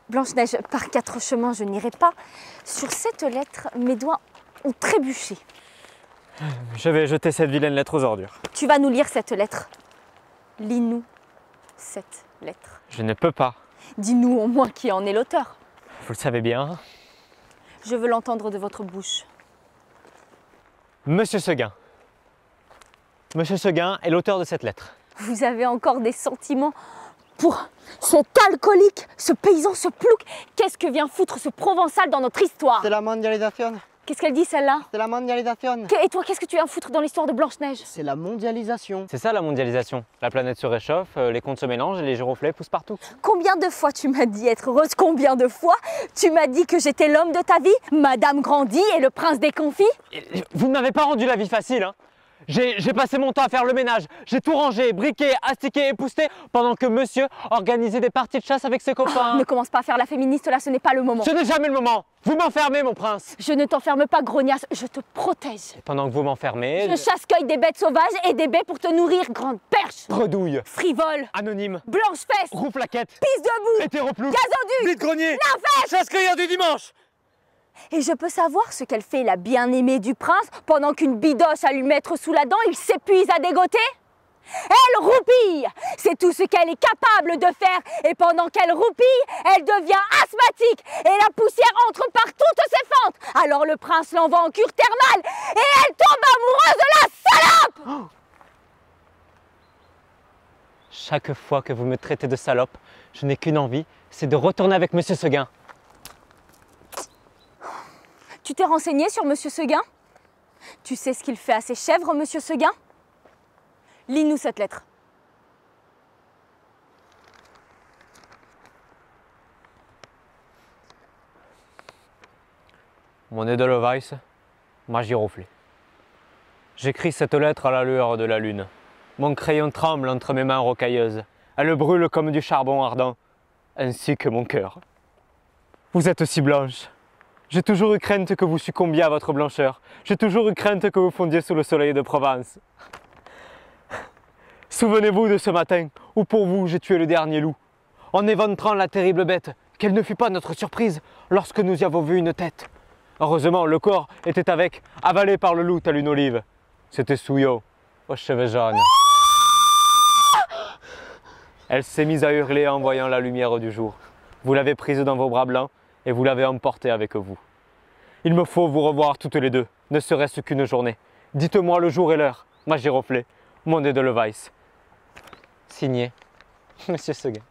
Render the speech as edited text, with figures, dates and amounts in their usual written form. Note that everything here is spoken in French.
Blanche-Neige, par 4 chemins, je n'irai pas. Sur cette lettre, mes doigts ont trébuché. Je vais jeter cette vilaine lettre aux ordures. Tu vas nous lire cette lettre. Lis-nous cette lettre. Je ne peux pas. Dis-nous au moins qui en est l'auteur. Vous le savez bien. Je veux l'entendre de votre bouche. Monsieur Seguin. Monsieur Seguin est l'auteur de cette lettre. Vous avez encore des sentiments pour cet alcoolique, ce paysan, ce plouc. Qu'est-ce que vient foutre ce Provençal dans notre histoire? C'est la mondialisation. Qu'est-ce qu'elle dit celle-là? C'est la mondialisation. Et toi, qu'est-ce que tu viens foutre dans l'histoire de Blanche-Neige? C'est la mondialisation. C'est ça la mondialisation. La planète se réchauffe, les contes se mélangent et les giroflées poussent partout. Combien de fois tu m'as dit être heureuse? Combien de fois tu m'as dit que j'étais l'homme de ta vie, Madame Grandy et le prince des confits? Vous ne m'avez pas rendu la vie facile, hein. J'ai passé mon temps à faire le ménage, j'ai tout rangé, briqué, astiqué, épousseté, pendant que monsieur organisait des parties de chasse avec ses copains. Ne commence pas à faire la féministe, là, ce n'est pas le moment. Ce n'est jamais le moment. Vous m'enfermez, mon prince. Je ne t'enferme pas, grognasse, je te protège. Et pendant que vous m'enfermez, Je chasse-cueille des bêtes sauvages et des baies pour te nourrir, grande perche. bredouille, Frivole, anonyme, blanche-fesse, rouflaquette, pisse debout, hétéroplouc, gazandu, vide-grenier, l'infeste. chasse-cueilleur du dimanche. Et je peux savoir ce qu'elle fait, la bien-aimée du prince, pendant qu'une bidoche à lui mettre sous la dent, il s'épuise à dégoter? Elle roupille! C'est tout ce qu'elle est capable de faire. Et pendant qu'elle roupille, elle devient asthmatique. Et la poussière entre par toutes ses fentes. Alors le prince l'envoie en cure thermale. Et elle tombe amoureuse de la salope! Chaque fois que vous me traitez de salope, je n'ai qu'une envie, c'est de retourner avec monsieur Seguin. Tu t'es renseigné sur Monsieur Seguin? Tu sais ce qu'il fait à ses chèvres, Monsieur Seguin? Lis-nous cette lettre. Mon Edelweiss m'a giroflé. J'écris cette lettre à la lueur de la lune. Mon crayon tremble entre mes mains rocailleuses. Elle brûle comme du charbon ardent, ainsi que mon cœur. Vous êtes si blanche. J'ai toujours eu crainte que vous succombiez à votre blancheur. J'ai toujours eu crainte que vous fondiez sous le soleil de Provence. Souvenez-vous de ce matin où pour vous j'ai tué le dernier loup. En éventrant la terrible bête, quelle ne fut pas notre surprise lorsque nous y avons vu une tête. Heureusement, le corps était avec, avalé par le loup tel une olive. C'était Souillot, aux cheveux jaunes. Elle s'est mise à hurler en voyant la lumière du jour. Vous l'avez prise dans vos bras blancs et vous l'avez emportée avec vous. Il me faut vous revoir toutes les deux, ne serait-ce qu'une journée. Dites-moi le jour et l'heure, ma giroflée, mon Edelweiss. Signé, Monsieur Seguin.